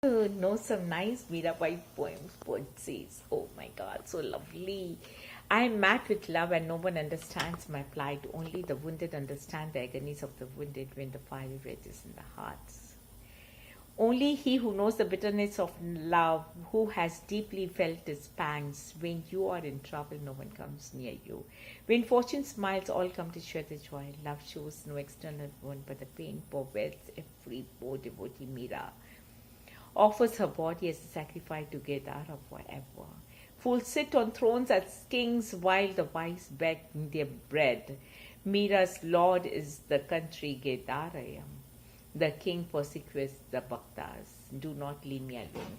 Know some nice Mirabai poems, poetries. Oh my God, so lovely. I am mad with love and no one understands my plight. Only the wounded understand the agonies of the wounded when the fire rages in the hearts. Only he who knows the bitterness of love, who has deeply felt its pangs, when you are in trouble, no one comes near you. When fortune smiles, all come to share the joy. Love shows no external wound, but the pain pervades every poor devotee Mira offers her body as a sacrifice to Gedara forever. Fools sit on thrones as kings while the wise beg their bread. Mira's lord is the country Gedarayam. The king persecutes the bhaktas. Do not leave me alone.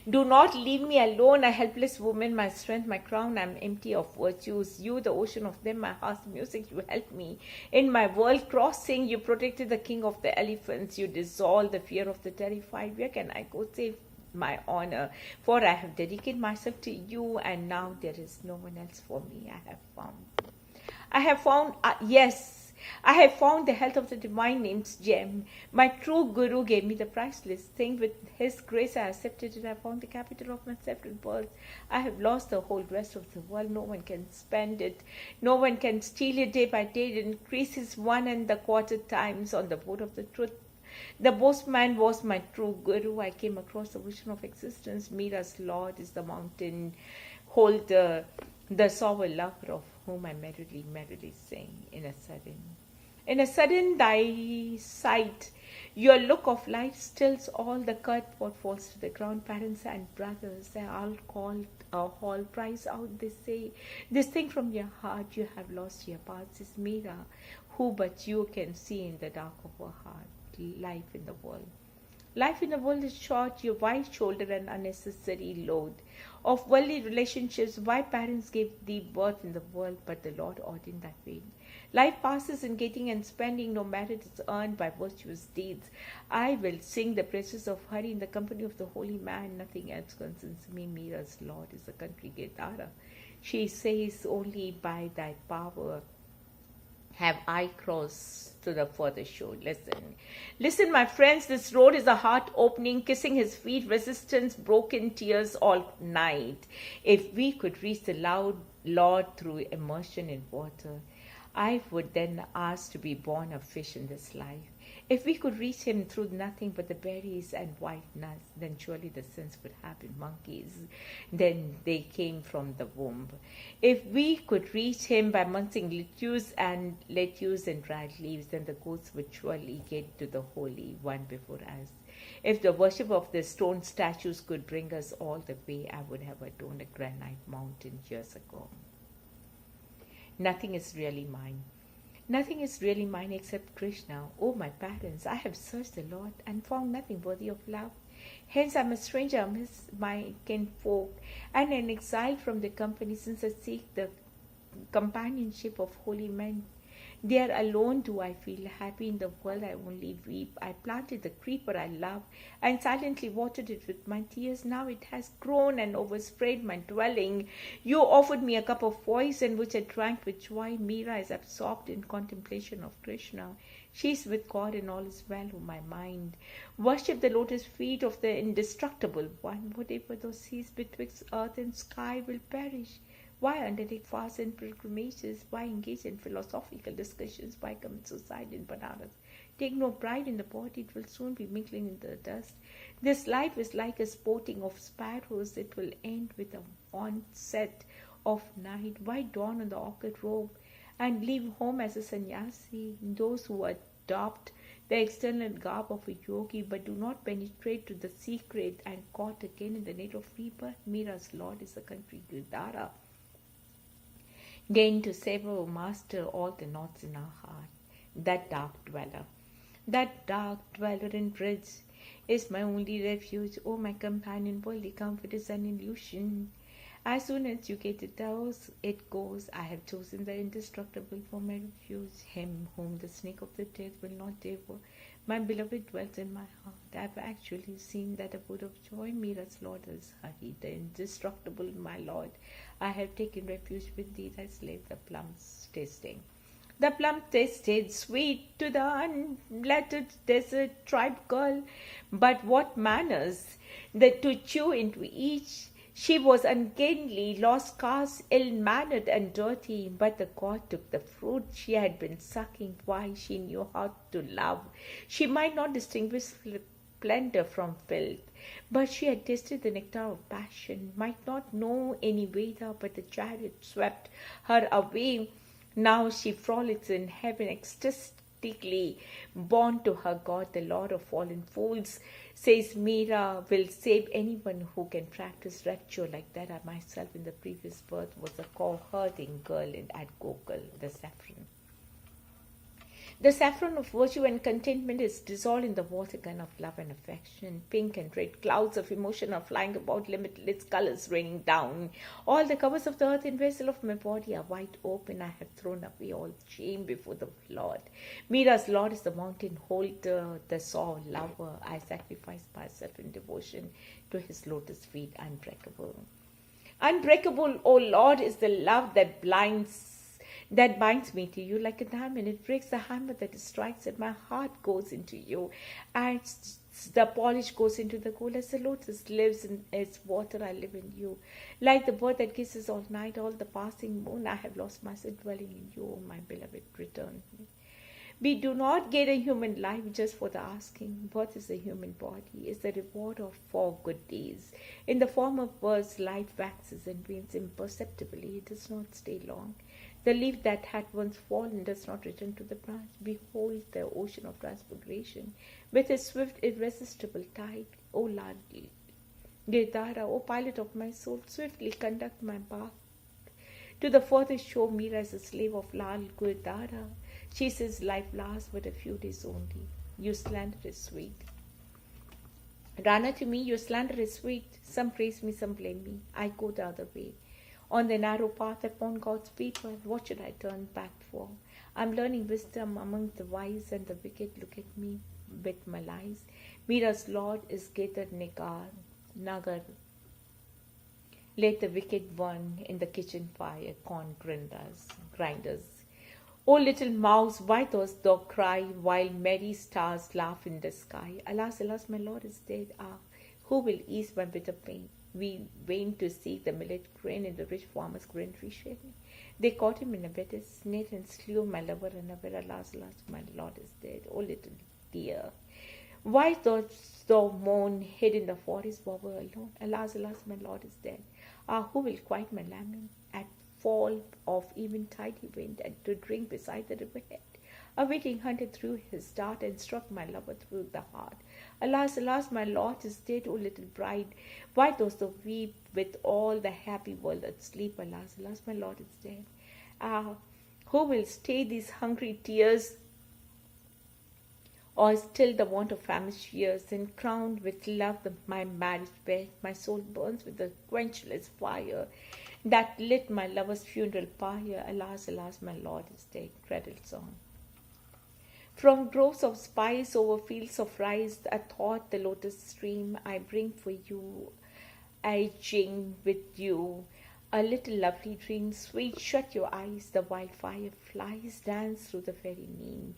Do not leave me alone, a helpless woman, my strength, my crown. I am empty of virtues. You, the ocean of them, my heart's music, you help me. In my world crossing, you protected the king of the elephants. You dissolved the fear of the terrified. Where can I go save my honor? For I have dedicated myself to you, and now there is no one else for me. Yes, I have found the health of the divine name's gem. My true Guru gave me the priceless thing. With his grace I accepted it. I found the capital of my separate birth. I have lost the whole rest of the world. No one can spend it. No one can steal it day by day. It increases 1 1/4 times on the board of the truth. The postman was my true Guru. I came across the vision of existence. Mira's Lord is the mountain holder, the sour lover of whom I merrily sing. In a sudden thy sight, your look of light stills all. The curd pot falls to the ground. Parents and brothers, they are all called a hall, cries out, they say, this thing from your heart, you have lost your paths. Is Mira, who but you can see in the dark of her heart. Life in the world. Life in the world is short. You wide shoulder an unnecessary load of worldly relationships. Why parents gave thee birth in the world, but the Lord ordained that way. Life passes in getting and spending. No merit is earned by virtuous deeds. I will sing the praises of Hari in the company of the holy man. Nothing else concerns me. Mira's Lord is the country Gedara. She says, only by thy power have I crossed to the further shore. Listen, my friends, this road is a heart opening, kissing his feet, resistance, broken tears all night. If we could reach the Lord through immersion in water, I would then ask to be born a fish in this life. If we could reach him through nothing but the berries and white nuts, then surely the sins would have been monkeys. Then they came from the womb. If we could reach him by munching lettuce and dried leaves, then the goats would surely get to the Holy One before us. If the worship of the stone statues could bring us all the way, I would have adorned a granite mountain years ago. Nothing is really mine. Nothing is really mine except Krishna. Oh, my parents, I have searched the Lord and found nothing worthy of love. Hence I am a stranger amidst my kinfolk and an exile from the company, since I seek the companionship of holy men. There alone do I feel happy. In the world I only weep. I planted the creeper I love and silently watered it with my tears. Now it has grown and overspread my dwelling. You offered me a cup of poison which I drank with joy. Mira is absorbed in contemplation of Krishna. She is with God and all is well. Oh, my mind, worship the lotus feet of the indestructible one. Whatever thou seest betwixt earth and sky will perish. Why undertake fasts and pilgrimages? Why engage in philosophical discussions? Why commit suicide in Banaras? Take no pride in the body, it will soon be mingling in the dust. This life is like a sporting of sparrows, it will end with the onset of night. Why don on the orchid robe and leave home as a sannyasi? Those who adopt the external garb of a yogi but do not penetrate to the secret and caught again in the net of rebirth. Mira's Lord is the country Gurdara. Gain to savor, O Master, all the knots in our heart. That dark dweller in bridge is my only refuge. O my companion, worldly comfort is an illusion. As soon as you get it out, it goes. I have chosen the indestructible for my refuge, him whom the snake of the death will not devour. My beloved dwells in my heart. I have actually seen that abode of joy. Mira's Lord is Hari, the indestructible, my Lord. I have taken refuge with thee, thy slave, the plums tasting. The plum tasted sweet to the unlettered desert tribe girl, but what manners that to chew into each! She was ungainly, lost caste, ill-mannered and dirty, but the god took the fruit she had been sucking. Why, she knew how to love. She might not distinguish splendor from filth, but she had tasted the nectar of passion, might not know any Veda, but the chariot swept her away. Now she frolics in heaven ecstatically, born to her God, the Lord of fallen fools. Says Mira will save anyone who can practice rapture like that. I myself in the previous birth was a cow-herding girl at Gokul, the saffron. The saffron of virtue and contentment is dissolved in the water gun of love and affection. Pink and red clouds of emotion are flying about, limitless colors raining down. All the covers of the earthen vessel of my body are wide open. I have thrown away all shame before the Lord. Mira's Lord is the mountain holder, the soul lover. I sacrifice myself in devotion to his lotus feet, unbreakable. Unbreakable, O Lord, is the love that binds me to you like a diamond. It breaks the hammer that strikes it. My heart goes into you, and the polish goes into the gold. As the lotus lives in its water, I live in you. Like the bird that kisses all night, all the passing moon, I have lost myself dwelling in you, O my beloved, return me. We do not get a human life just for the asking. Birth is a human body, is the reward of 4 good days. In the form of birth, life waxes and wanes imperceptibly. It does not stay long. The leaf that had once fallen does not return to the branch. Behold the ocean of transmigration with its swift, irresistible tide. O Lal Girdhara, O pilot of my soul, swiftly conduct my bark to the furthest shore. Mira is a slave of Lal Girdhara. She says life lasts but a few days only. Your slander is sweet. Rana, to me, your slander is sweet. Some praise me, some blame me. I go the other way. On the narrow path upon God's people, what should I turn back for? I'm learning wisdom among the wise, and the wicked look at me with malice. Mira's Lord is Gedar Nagar. Let the wicked burn in the kitchen fire, corn grinders. O little mouse, why dost thou cry while merry stars laugh in the sky? Alas, alas, my Lord is dead. Ah, who will ease my bitter pain? We vain to seek the millet grain in the rich farmer's granary shed. They caught him in a better snare and slew my lover unaware. Alas, alas, my Lord is dead. O little dear, why dost thou mourn hid in the forest bower alone? Alas, alas, my Lord is dead. Ah, who will quiet my lament at fall of eventide he went and to drink beside the riverhead? A waiting hunter threw his dart and struck my lover through the heart. Alas, alas, my Lord is dead, O little bride. Why dost thou weep with all the happy world asleep? Alas, alas, my Lord is dead. Ah, who will stay these hungry tears or still the want of famished years? And crowned with love my marriage bed, my soul burns with the quenchless fire that lit my lover's funeral pyre. Alas, alas, my Lord is dead. Cradle song. From groves of spice over fields of rice, athwart the lotus stream, I bring for you, aging with you, a little lovely dream. Sweet, shut your eyes, the wildfire flies dance through the fairy neem.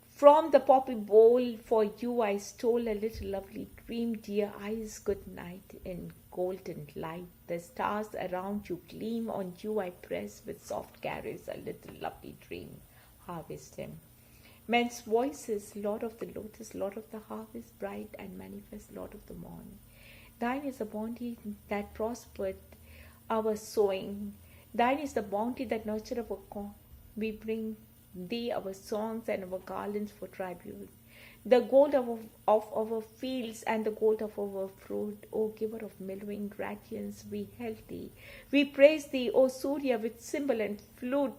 From the poppy bowl for you I stole a little lovely dream. Dear eyes, good night in golden light. The stars around you gleam, on you I press with soft caress a little lovely dream. Harvest him. Men's voices, Lord of the lotus, Lord of the harvest, bright and manifest, Lord of the morn. Thine is the bounty that prospered our sowing. Thine is the bounty that nurtured our corn. We bring thee our songs and our garlands for tribute. The gold of our fields and the gold of our fruit, O giver of mellowing radiance, we hail thee. We praise thee, O Surya, with cymbal and flute.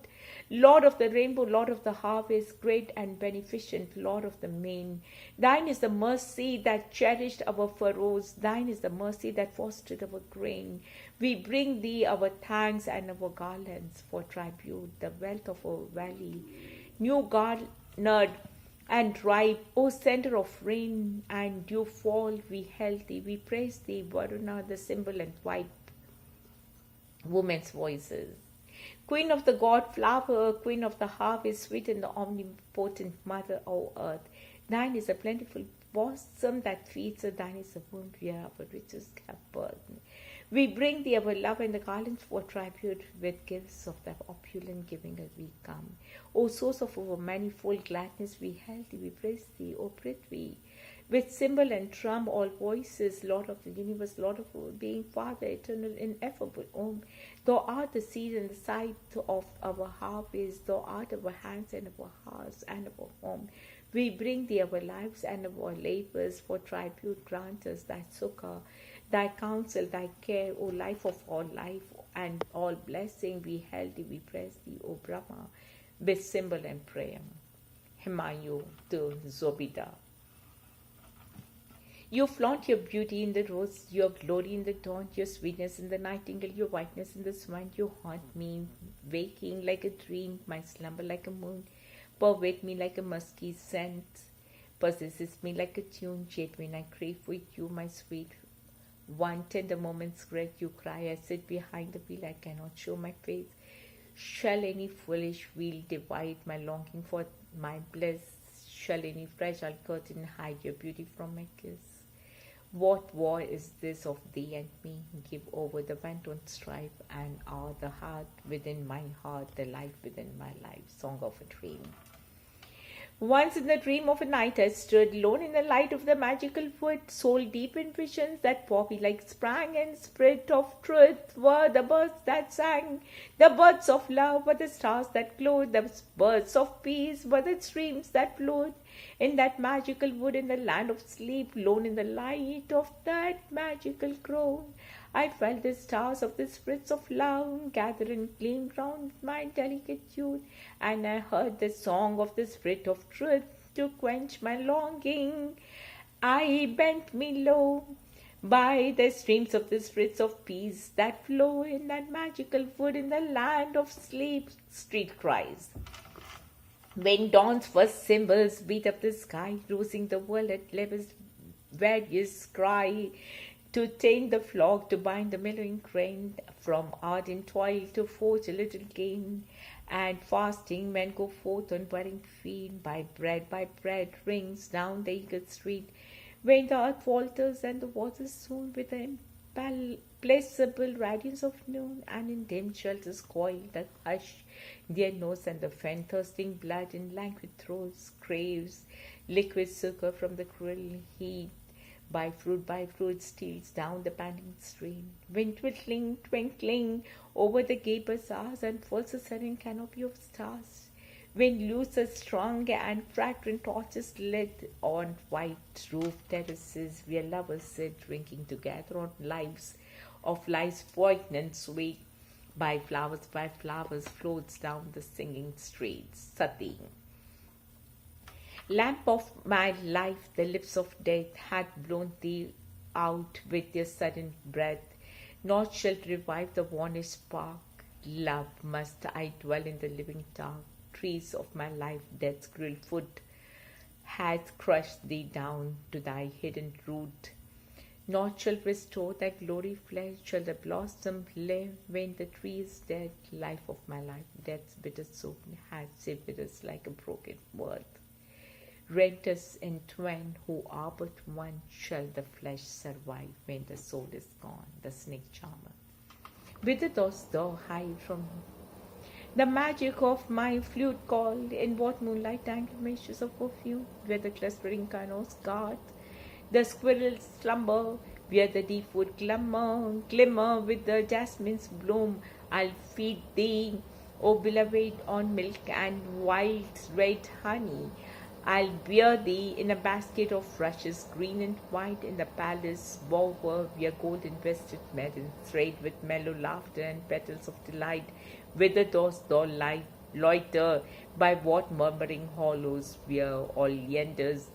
Lord of the rainbow, Lord of the harvest, great and beneficent, Lord of the main. Thine is the mercy that cherished our furrows. Thine is the mercy that fostered our grain. We bring thee our thanks and our garlands for tribute, the wealth of our valley. New garnered and ripe, O center of rain and dew fall, we hail thee. We praise thee, Varuna, the symbol and white women's voices. Queen of the god flower, queen of the harvest, sweet and the omnipotent mother, O earth. Thine is a plentiful bosom that feeds her, thine is the womb where our riches have burden. We bring thee our love and the garlands for tribute, with gifts of the opulent giving as we come. O source of our manifold gladness, we hail thee, we praise thee, O Prithvi. With cymbal and drum, all voices, Lord of the universe, Lord of our being, Father, eternal, ineffable, Om. Thou art the seed and the sight of our harvest, thou art our hands and our hearts and our home. We bring thee our lives and our labors for tribute. Grant us thy succor, thy counsel, thy care, O life of all life and all blessing. We hail thee, we praise thee, O Brahma, with symbol and prayer. Himayu to Zobida. You flaunt your beauty in the rose, your glory in the dawn, your sweetness in the nightingale, your whiteness in the swan. You haunt me, waking like a dream, my slumber like a moon. Pervade me like a musky scent, possesses me like a tune. Yet when I crave with you, my sweet one, tender moments great, you cry. I sit behind the wheel, I cannot show my face. Shall any foolish wheel divide my longing for my bliss? Shall any fragile curtain hide your beauty from my kiss? What war is this of thee and me? Give over the wanton strife, and the heart within my heart, the life within my life. Song of a Dream. Once in the dream of a night I stood alone in the light of the magical wood, soul deep in visions that poppy-like sprang, and spirit of truth were the birds that sang. The birds of love were the stars that glowed, the birds of peace were the streams that flowed. In that magical wood, in the land of sleep, lone in the light of that magical grove, I felt the stars of the spirits of love gather and gleam round my delicate tune, and I heard the song of the spirit of truth to quench my longing. I bent me low by the streams of the spirits of peace that flow in that magical wood in the land of sleep. Street cries. When dawn's first cymbals beat up the sky, rousing the world at levels various cry, to tame the flock, to bind the mellowing grain, from ardent toil to forge a little gain. And fasting men go forth on budding feet, by bread rings down the eager street. When the earth falters and the waters swoon with the implacable radiance of noon, and in dim shelters coil the hush, their nose and the fen, thirsting blood in languid throats, craves liquid succor from the cruel heat. By fruit steals down the panting stream. When twinkling over the gay bazaars, unfolds a sudden canopy of stars. When loose a strong and fragrant torches lit on white roof terraces, where lovers sit drinking together on lives of life's poignant sweet. By flowers floats down the singing streets. Sati. Lamp of my life, the lips of death had blown thee out with their sudden breath. Naught shall revive the warnished spark. Love, must I dwell in the living dark. Trees of my life, death's cruel foot hath crushed thee down to thy hidden root. Naught shall restore thy glory flesh. Shall the blossom live when the tree is dead? Life of my life, death's bitter soul hath severed us like a broken word. Rent us in twain who are but one. Shall the flesh survive when the soul is gone? The snake charmer. Whither dost thou hide from the magic of my flute call? In what moonlight tangled meshes of perfume, where the clustering canoes guard the squirrel's slumber, where the deep wood glimmer with the jasmine's bloom? I'll feed thee, O beloved, on milk and wild red honey. I'll bear thee in a basket of rushes, green and white, in the palace bower, where golden-vested maidens thread with mellow laughter and petals of delight. Whither dost thou loiter? By what murmuring hollows, where oleanders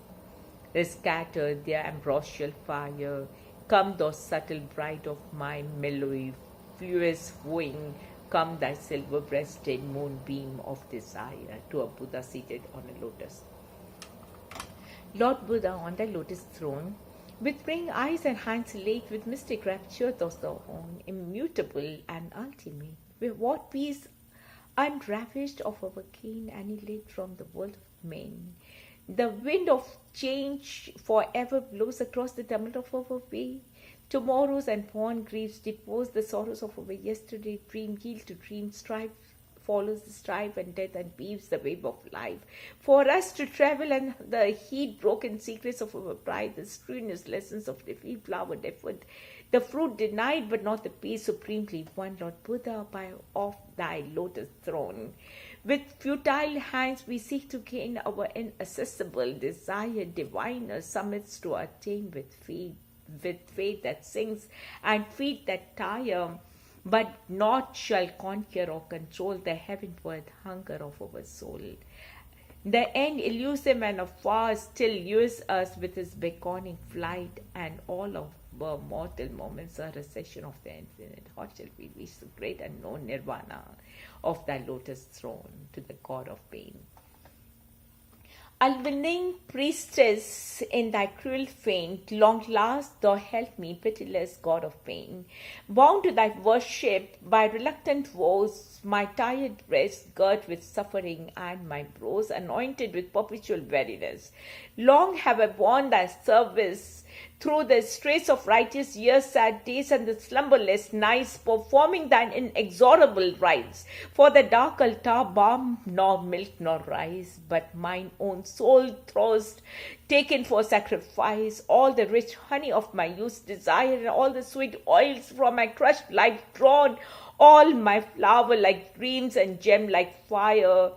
scatter their ambrosial fire? Come, thou subtle bride of my mellifluous wooing, come, thy silver-breasted moonbeam of desire, to a Buddha seated on a lotus. Lord Buddha on thy lotus throne, with praying eyes and hands elate, with mystic rapture dost thou own, immutable and ultimate. With what peace unravished of our kin, annihilated from the world of men. The wind of change forever blows across the tumult of our way. Tomorrows and fond griefs depose the sorrows of our yesterday. Dream yield to dream, strife follows the strife, and death and weaves the web of life. For us to travel and the heat-broken secrets of our pride, the strenuous lessons of defeat, flowered effort, the fruit denied but not the peace supremely won, Lord Buddha, by off thy lotus throne. With futile hands we seek to gain our inaccessible desire, diviner summits to attain with faith that sings and feet that tire, but naught shall conquer or control the heavenward hunger of our soul. The end elusive and afar still lures us with his beckoning flight, and all of our mortal moments are a recession of the infinite. How shall we reach the great unknown nirvana of thy lotus throne, to the god of pain? Unwilling priestess, in thy cruel feint, long last thou help me, pitiless god of pain. Bound to thy worship by reluctant woes, my tired breast girt with suffering, and my brows anointed with perpetual weariness. Long have I borne thy service through the straits of righteous years, sad days, and the slumberless nights, performing thine inexorable rites. For the dark altar, balm nor milk nor rice, but mine own soul thirst, taken for sacrifice, all the rich honey of my youth's desire, and all the sweet oils from my crushed life drawn, all my flower like dreams and gem like fire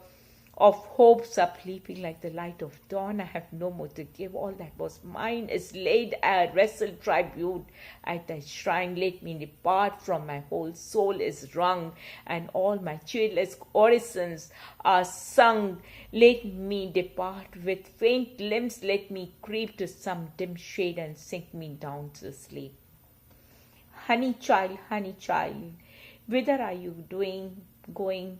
of hopes up leaping like the light of dawn. I have no more to give. All that was mine is laid a wrestled tribute at thy shrine. Let me depart, from my whole soul is wrung, and all my cheerless orisons are sung. Let me depart with faint limbs. Let me creep to some dim shade and sink me down to sleep. Honey child, whither are you going?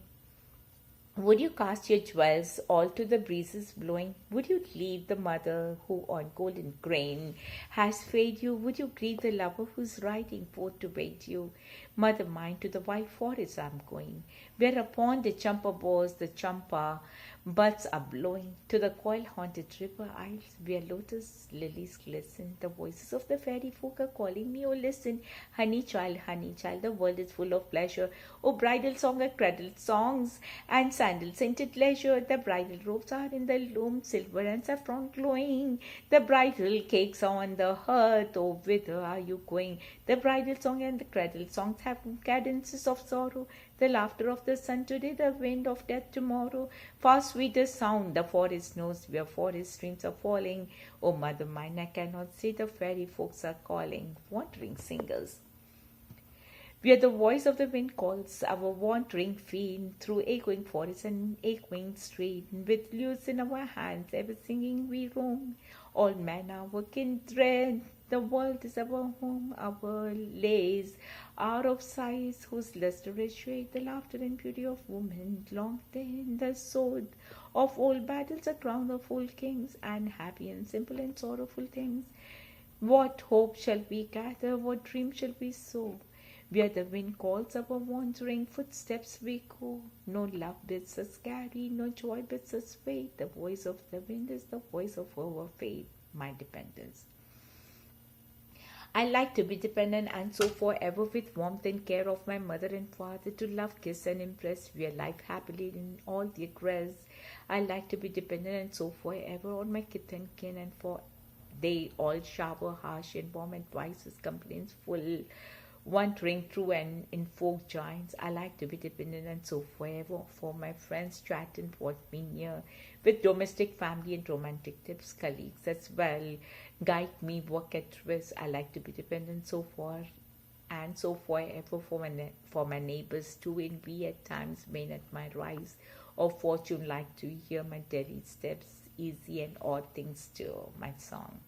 Would you cast your jewels all to the breezes blowing? Would you leave the mother who on golden grain has fed you? Would you grieve the lover who's riding forth to wait you? Mother mine, to the wide forest I'm going, whereupon the champa bores, the champa buds are blowing, to the coil-haunted river isles where lotus lilies glisten. The voices of the fairy folk are calling me, oh listen. Honey child, the world is full of pleasure. Oh bridal song are cradled songs, and sandal-scented leisure. The bridal robes are in the loom, silver and saffron glowing. The bridal cakes are on the hearth, oh whither are you going? The bridal song and the cradle songs have cadences of sorrow. The laughter of the sun today, the wind of death tomorrow. Far sweeter sound the forest knows, where forest streams are falling. Oh mother mine, I cannot say, the fairy folks are calling, wandering singers. Where the voice of the wind calls our wandering feet through echoing forests and echoing street. With lutes in our hands, ever singing we roam. All men our kindred, the world is our home. Our lays are of sighs, whose luster is shade. The laughter and beauty of woman, long then the sword of old battles, a crown of old kings, and happy and simple and sorrowful things. What hope shall we gather? What dream shall we sow? Where the wind calls our wandering footsteps we go. No love bids us carry, no joy bids us wait. The voice of the wind is the voice of our faith, my dependence. I like to be dependent and so forever, with warmth and care of my mother and father, to love, kiss and impress, where life happily in all their grace. I like to be dependent and so forever on my kith and kin, and for they all shower harsh and warm advices, complaints full, wandering through and in folk giants. I like to be dependent and so forever for my friends, chat and watch me near, with domestic, family and romantic tips, colleagues as well, guide me, work at risk. I like to be dependent so far and so forever for my neighbors too, in we at times may at my rise of fortune like to hear my daily steps, easy and odd things too. My song.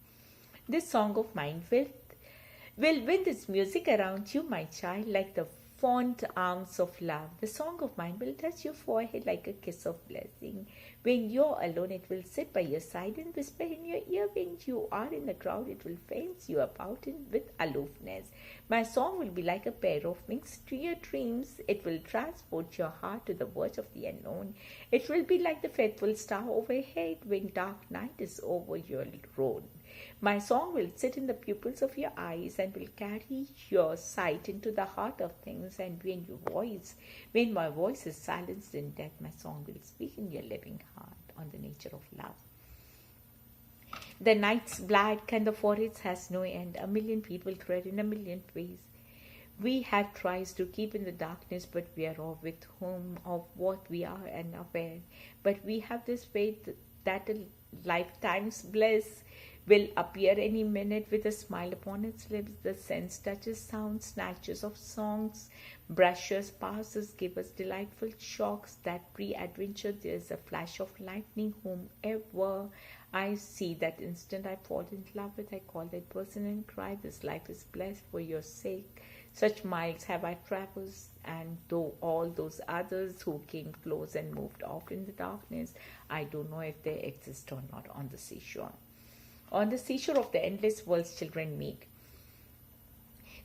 This song of mine will win this music around you, my child, like the fond arms of love. The song of mine will touch your forehead like a kiss of blessing. When you're alone, it will sit by your side and whisper in your ear. When you are in the crowd, it will fence you about with aloofness. My song will be like a pair of wings to your dreams. It will transport your heart to the verge of the unknown. It will be like the faithful star overhead when dark night is over your road. My song will sit in the pupils of your eyes and will carry your sight into the heart of things. And when my voice is silenced in death, my song will speak in your living heart on the nature of love. The night's black and the forest has no end. A million people tread in a million ways. We have tries to keep in the darkness, but we are all with whom of what we are and aware. But we have this faith that a lifetime's bliss will appear any minute with a smile upon its lips. The sense touches sound, snatches of songs, brushes, passes, give us delightful shocks. That pre-adventure, there is a flash of lightning. Whomever I see, that instant I fall in love with. I call that person and cry, this life is blessed for your sake. Such miles have I traversed, and though all those others who came close and moved off in the darkness, I don't know if they exist or not on the seashore. On the seashore of the endless world's children meet.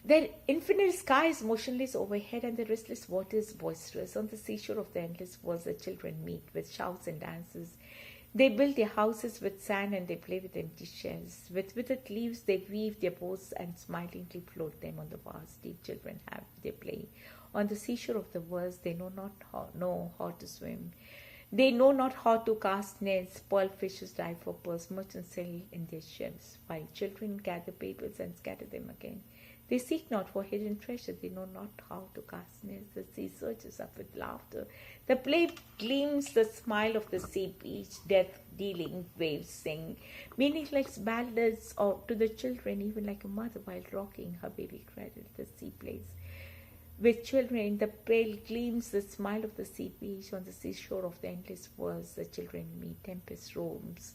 The infinite sky is motionless overhead and the restless water is boisterous. On the seashore of the endless world, the children meet with shouts and dances. They build their houses with sand and they play with empty shells. With withered leaves they weave their boats and smilingly float them on the vast deep. Children have their play. On the seashore of the world, they know how to swim. They know not how to cast nets. Pearl fishes dive for pearls. Merchants sail in their ships, while children gather papers and scatter them again. They seek not for hidden treasure. They know not how to cast nets. The sea surges up with laughter. The play gleams the smile of the sea beach. Death-dealing waves sing meaningless ballads to the children, even like a mother while rocking her baby cradle. The sea plays with children, the pale gleams the smile of the sea beach. On the seashore of the endless worlds, the children meet. Tempest roams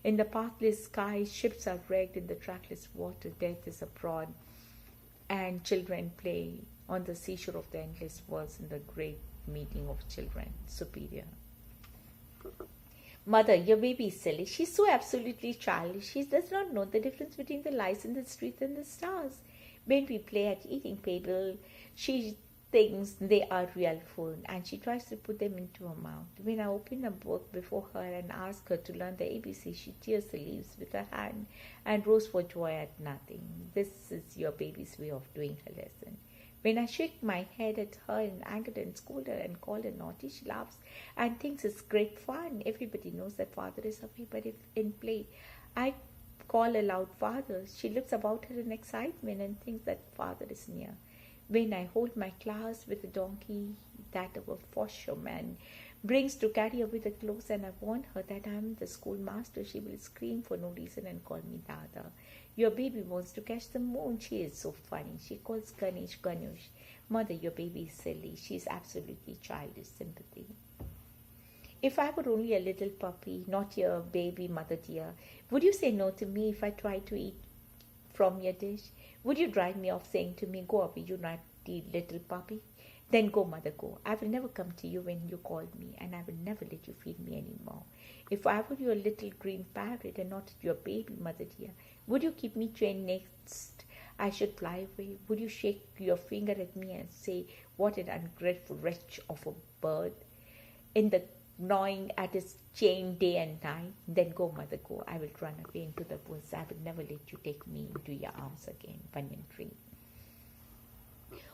in the pathless sky. Ships are wrecked in the trackless water. Death is abroad, and children play on the seashore of the endless worlds in the great meeting of children. Superior. Mother, your baby is silly. She's so absolutely childish. She does not know the difference between the lights in the street and the stars. When we play at eating table, she thinks they are real food and she tries to put them into her mouth. When I open a book before her and ask her to learn the ABC, she tears the leaves with her hand and roars for joy at nothing. This is your baby's way of doing her lesson. When I shake my head at her in anger and scold her and call her naughty, she laughs and thinks it's great fun. Everybody knows that father is away, but if in play I call aloud, Father, she looks about her in excitement and thinks that father is near. When I hold my class with a donkey that our washerman brings to carry away the clothes, and I warn her that I am the schoolmaster, she will scream for no reason and call me Dada. Your baby wants to catch the moon. She is so funny. She calls Ganesh Ganush. Mother, your baby is silly. She is absolutely childish. Sympathy. If I were only a little puppy, not your baby, mother dear, would you say no to me if I tried to eat from your dish? Would you drive me off saying to me, go away, you naughty little puppy? Then go, mother, go. I will never come to you when you call me, and I will never let you feed me anymore. If I were your little green parrot and not your baby, mother dear, would you keep me chained next I should fly away? Would you shake your finger at me and say, what an ungrateful wretch of a bird, in the gnawing at his chain day and night? Then go, mother, go. I will run away into the woods. I will never let you take me into your arms again. Banyan tree.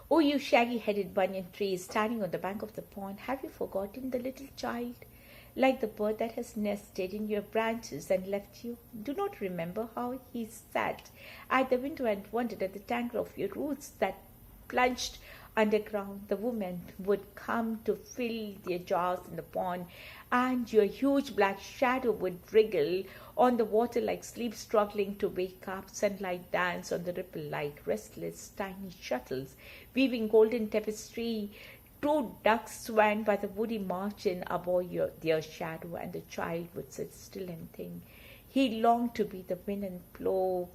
Oh, you shaggy-headed banyan tree standing on the bank of the pond, have you forgotten the little child? Like the bird that has nested in your branches and left you, do not remember how he sat at the window and wondered at the tangle of your roots that plunged underground. The women would come to fill their jars in the pond, and your huge black shadow would wriggle on the water like sleep struggling to wake up. Sunlight danced on the ripple like restless tiny shuttles, weaving golden tapestry. Two ducks swam by the woody margin above their shadow, and the child would sit still and think. He longed to be the wind and blow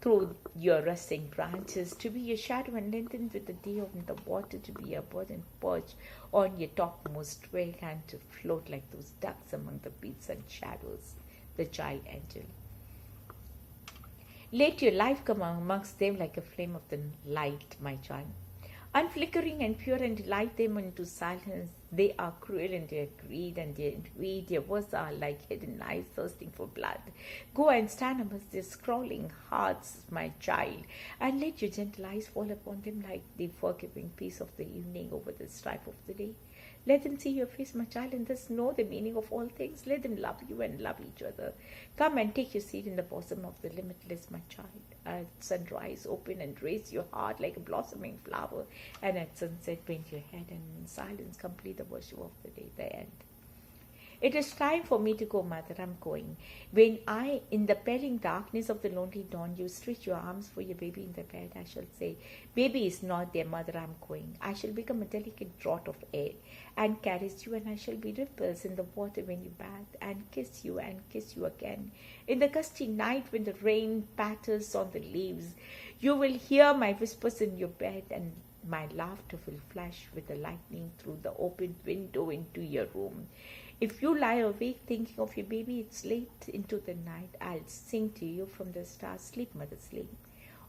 through your rustling branches, to be your shadow and lengthen with the day on the water, to be a bird and perch on your topmost twig, and to float like those ducks among the beats and shadows, the child angel. Let your life come amongst them like a flame of the light, my child, unflickering and pure, and delight them into silence. They are cruel in their greed and their envy. Their words are like hidden knives thirsting for blood. Go and stand amongst their scrawling hearts, my child, and let your gentle eyes fall upon them like the forgiving peace of the evening over the strife of the day. Let them see your face, my child, and thus know the meaning of all things. Let them love you and love each other. Come and take your seat in the bosom of the limitless, my child. At sunrise, open and raise your heart like a blossoming flower, and at sunset, bend your head, and in silence complete the worship of the day, the end. It is time for me to go, mother. I'm going. When I, in the pelling darkness of the lonely dawn, you stretch your arms for your baby in the bed, I shall say, baby is not there, mother, I'm going. I shall become a delicate draught of air and caress you, and I shall be ripples in the water when you bathe, and kiss you again. In the gusty night when the rain patters on the leaves, you will hear my whispers in your bed, and my laughter will flash with the lightning through the open window into your room. If you lie awake thinking of your baby, it's late into the night. I'll sing to you from the stars, sleep, mother, sleep.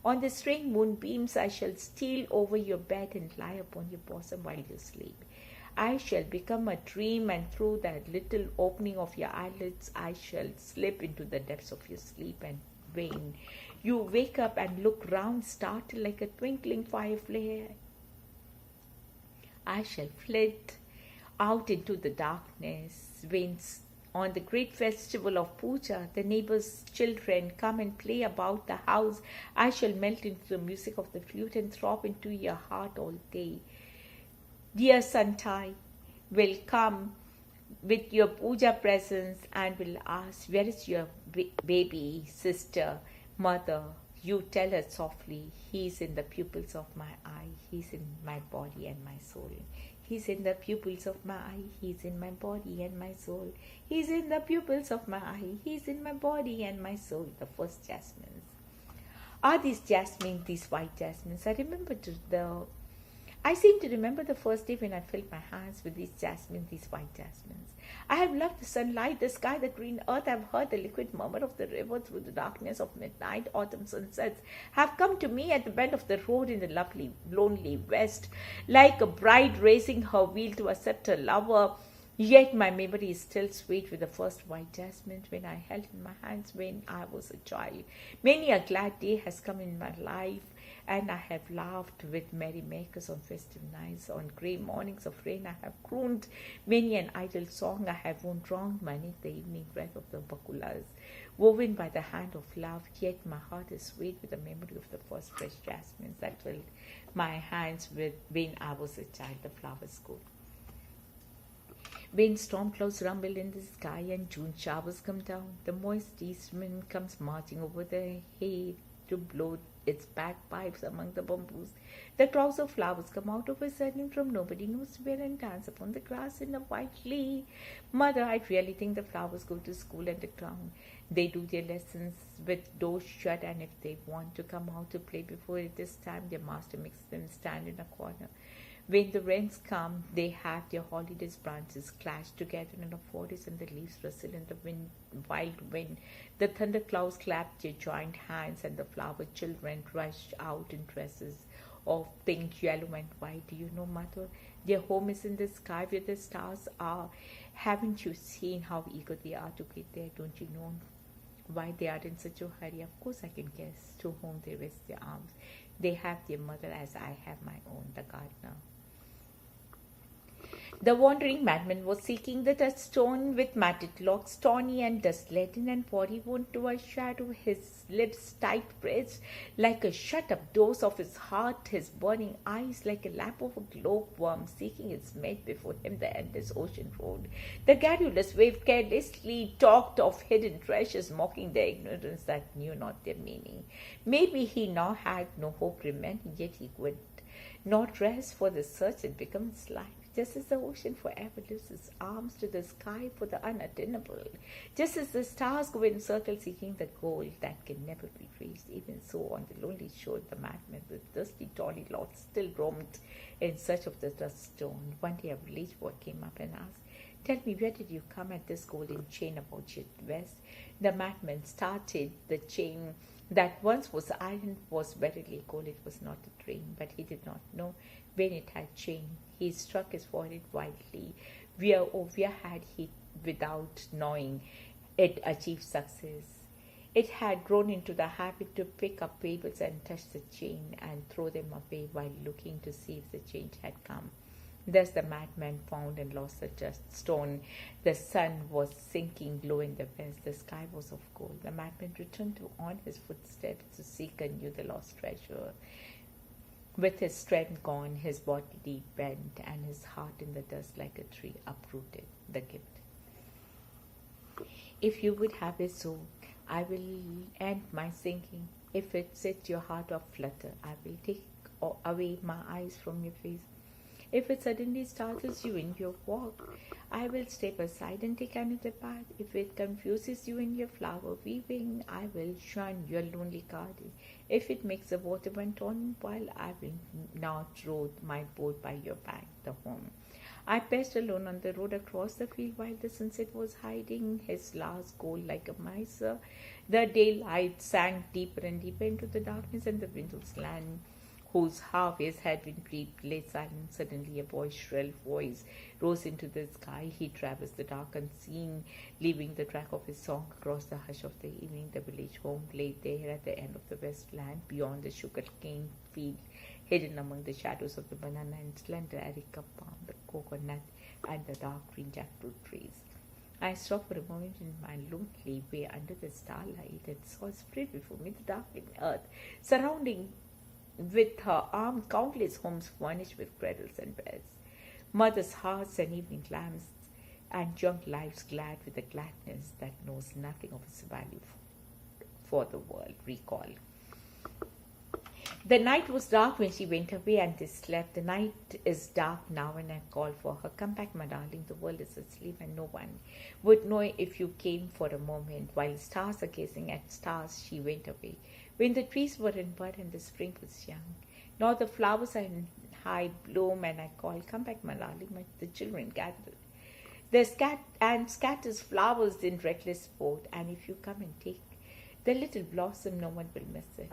On the strange moonbeams, I shall steal over your bed and lie upon your bosom while you sleep. I shall become a dream, and through that little opening of your eyelids, I shall slip into the depths of your sleep, and when you wake up and look round, startled like a twinkling fire flare, I shall flit out into the darkness. When on the great festival of Puja, the neighbors' children come and play about the house, I shall melt into the music of the flute and throb into your heart all day. Dear Santai will come with your puja presents and will ask, where is your baby, sister, mother? You tell her softly, he is in the pupils of my eye, he is in my body and my soul. He's in the pupils of my eye, he's in my body and my soul. He's in the pupils of my eye, he's in my body and my soul. The first jasmines. Are these jasmines, these white jasmines? I seem to remember the first day when I filled my hands with these jasmines, these white jasmines. I have loved the sunlight, the sky, the green earth. I have heard the liquid murmur of the river through the darkness of midnight. Autumn sunsets have come to me at the bend of the road in the lovely, lonely west, like a bride raising her wheel to accept her lover. Yet my memory is still sweet with the first white jasmine when I held in my hands when I was a child. Many a glad day has come in my life, and I have laughed with merrymakers on festive nights. On grey mornings of rain I have crooned many an idle song. I have worn wronged beneath the evening breath of the bakulas, woven by the hand of love. Yet my heart is sweet with the memory of the first fresh jasmines that filled my hands with when I was a child, the flowers go. When storm clouds rumble in the sky and June showers come down, the moist east wind comes marching over the hay to blow its bagpipes among the bamboos. The crowds of flowers come out of a sudden from nobody knows where and dance upon the grass in a white lily. Mother, I really think the flowers go to school underground. They do their lessons with doors shut, and if they want to come out to play before it is time, their master makes them stand in a corner. When the rains come, they have their holidays branches clash together in a forest, and the leaves rustle in the wild wind. The thunderclouds clap their joined hands, and the flower children rush out in dresses of pink, yellow, and white. Do you know, Mother? Their home is in the sky where the stars are. Haven't you seen how eager they are to get there? Don't you know why they are in such a hurry? Of course I can guess to whom they rest their arms. They have their mother as I have my own, the gardener. The wandering madman was seeking the touchstone with matted locks, tawny and dust-laden and body-worn to a shadow, his lips tight pressed like a shut-up doors of his heart, his burning eyes like a lap of a glowworm seeking its mate before him the endless ocean road. The garrulous wave carelessly talked of hidden treasures, mocking their ignorance that knew not their meaning. Maybe he now had no hope remaining, yet he could not rest, for the search had become his life. just as the ocean forever lifts its arms to the sky for the unattainable, just as the stars go in circles seeking the goal that can never be reached, even so on the lonely shore the madman with dusty tawny locks still roamed in search of the dust stone. One day a village boy came up and asked, "Tell me, where did you come at this golden chain about your vest?" The madman started. The chain that once was iron was verily gold. It was not a dream, but he did not know when it had changed. He struck his forehead wildly. Where had he, without knowing it, achieved success? It had grown into the habit to pick up pebbles and touch the chain and throw them away while looking to see if the change had come. Thus the madman found and lost the just stone. The sun was sinking low in the west. The sky was of gold. The madman returned on his footsteps to seek anew the lost treasure. With his strength gone, his body bent, and his heart in the dust like a tree uprooted. The gift. If you would have it so, I will end my singing. If it sets your heart aflutter, I will take away my eyes from your face. If it suddenly startles you in your walk, I will step aside and take another path. If it confuses you in your flower weaving, I will shun your lonely garden. If it makes the water run on while, I will not row my boat by your bank, the home. I passed alone on the road across the field while the sunset was hiding his last gold like a miser. The daylight sank deeper and deeper into the darkness, and the windows land whose half his had been breathed lay silent. Suddenly a boy's shrill voice rose into the sky. He traversed the dark unseen, leaving the track of his song across the hush of the evening. The village home lay there at the end of the westland, beyond the sugar-cane field, hidden among the shadows of the banana and slender areca palm, the coconut, and the dark green jackfruit trees. I stopped for a moment in my lonely way under the starlight and saw spread before me the darkening earth, surrounding with her arm countless homes furnished with cradles and beds, mothers' hearts and evening lamps, and young lives glad with a gladness that knows nothing of its value for the world. Recall. The night was dark when she went away and they slept. The night is dark now and I call for her. Come back, my darling, the world is asleep and no one would know if you came for a moment. While stars are gazing at stars, she went away. When the trees were in bud and the spring was young, now the flowers are in high bloom, and I call, come back, my darling, the children gathered. The scatters flowers in reckless sport, and if you come and take the little blossom, no one will miss it.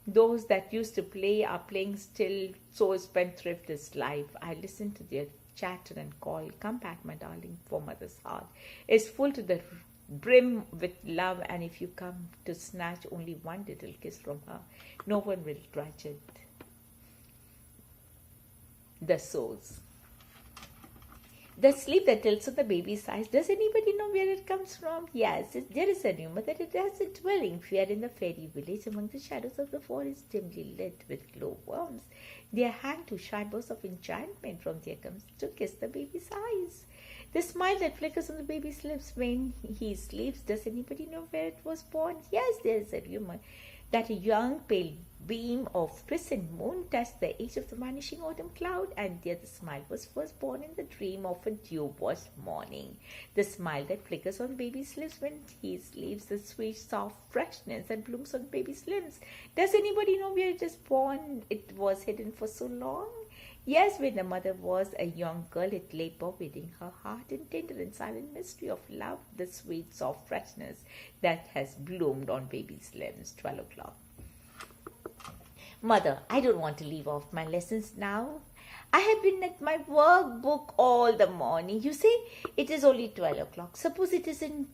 Those that used to play are playing still, so spendthrift is life. I listen to their chatter and call, come back, my darling, for mother's heart is full to the brim with love, and if you come to snatch only one little kiss from her, no one will grudge it. The souls. The sleep that tilts on the baby's eyes, does anybody know where it comes from? Yes, there is a rumor that it has a dwelling here in the fairy village among the shadows of the forest, dimly lit with glowworms. They are hanged to shadows of enchantment from their gums to kiss the baby's eyes. The smile that flickers on the baby's lips when he sleeps, does anybody know where it was born? Yes, there is a rumor that a young pale beam of crescent moon touched the edge of the vanishing autumn cloud, and there the smile was first born in the dream of a dew-washed morning. The smile that flickers on baby's lips when he sleeps, the sweet, soft freshness that blooms on baby's lips. Does anybody know where it is born? It was hidden for so long. Yes, when the mother was a young girl, it lay pervading her heart in tender and silent mystery of love, the sweet, soft freshness that has bloomed on baby's limbs. 12 o'clock. Mother, I don't want to leave off my lessons now. I have been at my workbook all the morning. You say it is only 12 o'clock. Suppose it isn't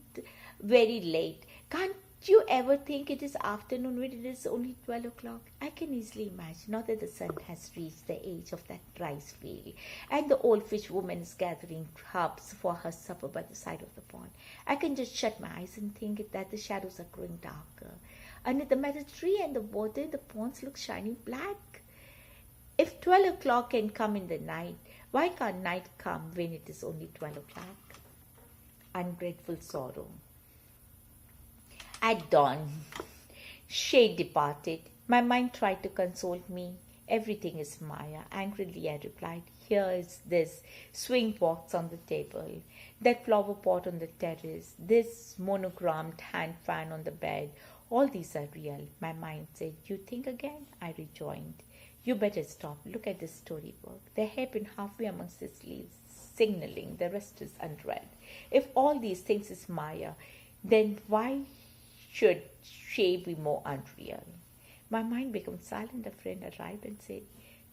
very late. Can't you ever think it is afternoon when it is only 12 o'clock? I can easily imagine now that the sun has reached the age of that rice field and the old fish woman is gathering grubs for her supper by the side of the pond. I can just shut my eyes and think that the shadows are growing darker. Under the meadow tree and the water in the ponds look shiny black. If 12 o'clock can come in the night, why can't night come when it is only 12 o'clock? Ungrateful sorrow. At dawn, shade departed. My mind tried to console me. Everything is Maya. Angrily I replied, here is this swing box on the table, that flower pot on the terrace, this monogrammed hand fan on the bed. All these are real. My mind said, you think again? I rejoined. You better stop. Look at this storybook. The hairpin halfway amongst its leaves, signaling the rest is unread. If all these things is Maya, then why should she be more unreal? My mind becomes silent. A friend arrived and said,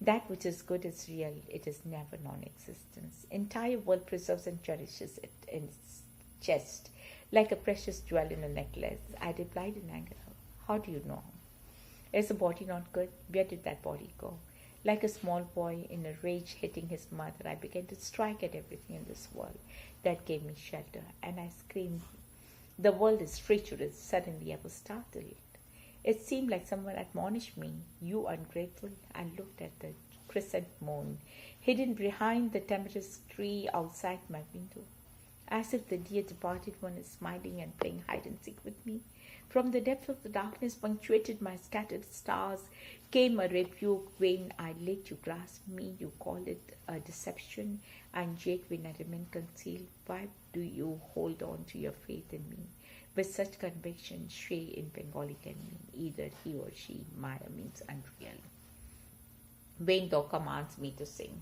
that which is good is real. It is never non-existence. Entire world preserves and cherishes it in its chest, like a precious jewel in a necklace. I replied in anger, how do you know? Is the body not good? Where did that body go? Like a small boy in a rage hitting his mother, I began to strike at everything in this world that gave me shelter, and I screamed, the world is treacherous. Suddenly I was startled. It seemed like someone admonished me. You ungrateful. I looked at the crescent moon, hidden behind the tamarisk tree outside my window. As if the dear departed one is smiling and playing hide and seek with me. From the depth of the darkness punctuated my scattered stars came a rebuke. When I let you grasp me, you call it a deception, and yet when I remain concealed, why do you hold on to your faith in me? With such conviction, she in Bengali can mean either he or she. Maya means unreal. When thou commands me to sing.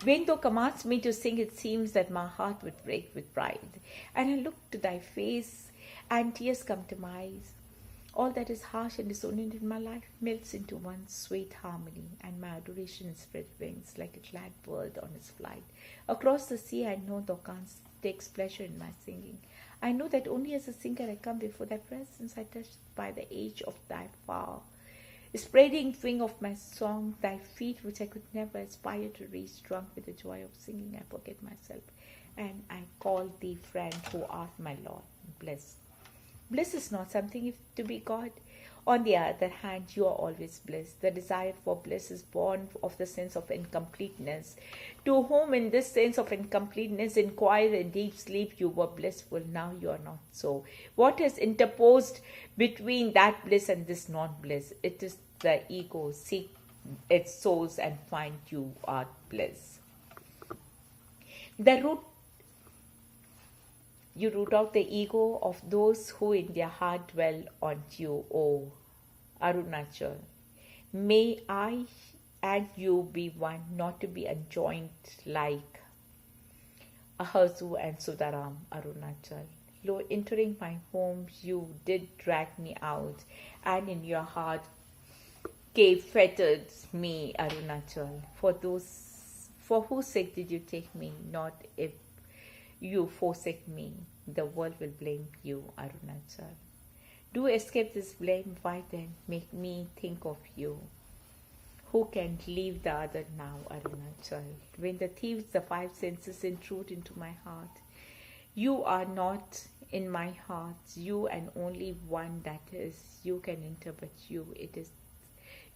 When thou commands me to sing, it seems that my heart would break with pride. And I look to thy face, and tears come to my eyes. All that is harsh and dissonant in my life melts into one sweet harmony, and my adoration spread wings like a glad bird on its flight. Across the sea, I know thou canst takes pleasure in my singing. I know that only as a singer I come before thy presence. I touched by the edge of thy far spreading wing of my song, thy feet which I could never aspire to reach, drunk with the joy of singing, I forget myself, and I call thee friend who art my Lord. Bliss. Bliss is not something if to be God. On the other hand, you are always bliss. The desire for bliss is born of the sense of incompleteness. To whom in this sense of incompleteness inquire in deep sleep, you were blissful, now you are not so. What is interposed between that bliss and this non-bliss? It is the ego. Seek its source and find you are bliss. You root out the ego of those who in their heart dwell on you, O Arunachal. May I and you be one, not to be adjoined like Ahazu and Sudaram, Arunachal. Lo, entering my home, you did drag me out, and in your heart cave fettered me, Arunachal. For whose sake did you take me? Not if you forsake me, the world will blame you, Arunachal. Do escape this blame, why then make me think of you? Who can leave the other now, Arunachal? When the thieves, the five senses intrude into my heart, you are not in my heart, you and only one that is, you can enter but you, it is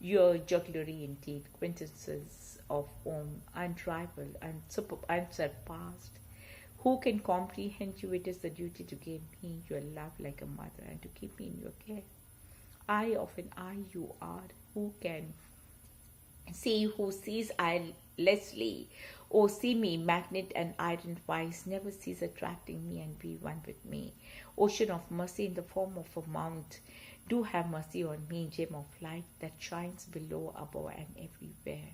your jugglery indeed, quintessences of unrivaled, unsurpassed. Who can comprehend you? It is the duty to give me your love like a mother and to keep me in your care. I of an I you are. Who can see who sees eyelessly? Oh, see me, magnet and iron wise, never cease attracting me and be one with me. Ocean of mercy in the form of a mount, do have mercy on me, gem of light that shines below, above and everywhere.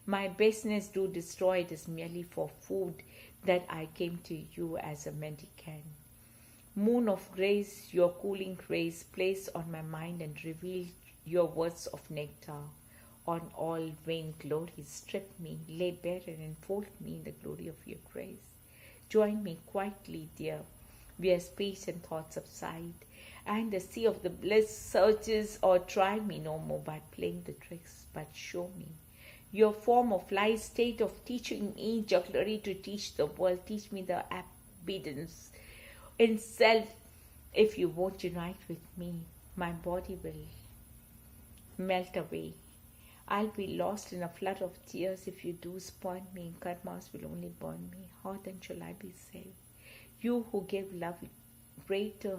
My business do destroy it is merely for food that I came to you as a mendicant. Moon of grace, your cooling rays place on my mind and reveal your words of nectar. On all vain glories, strip me, lay bare and enfold me in the glory of your grace. Join me quietly, dear, where space and thought subside, and the sea of the bliss surges, or try me no more by playing the tricks, but show me your form of life, state of teaching me jugglery to teach the world. Teach me the obedience in self. If you won't unite with me, my body will melt away. I'll be lost in a flood of tears if you do spurn me. Karmas will only burn me. How then shall I be saved? You who gave love greater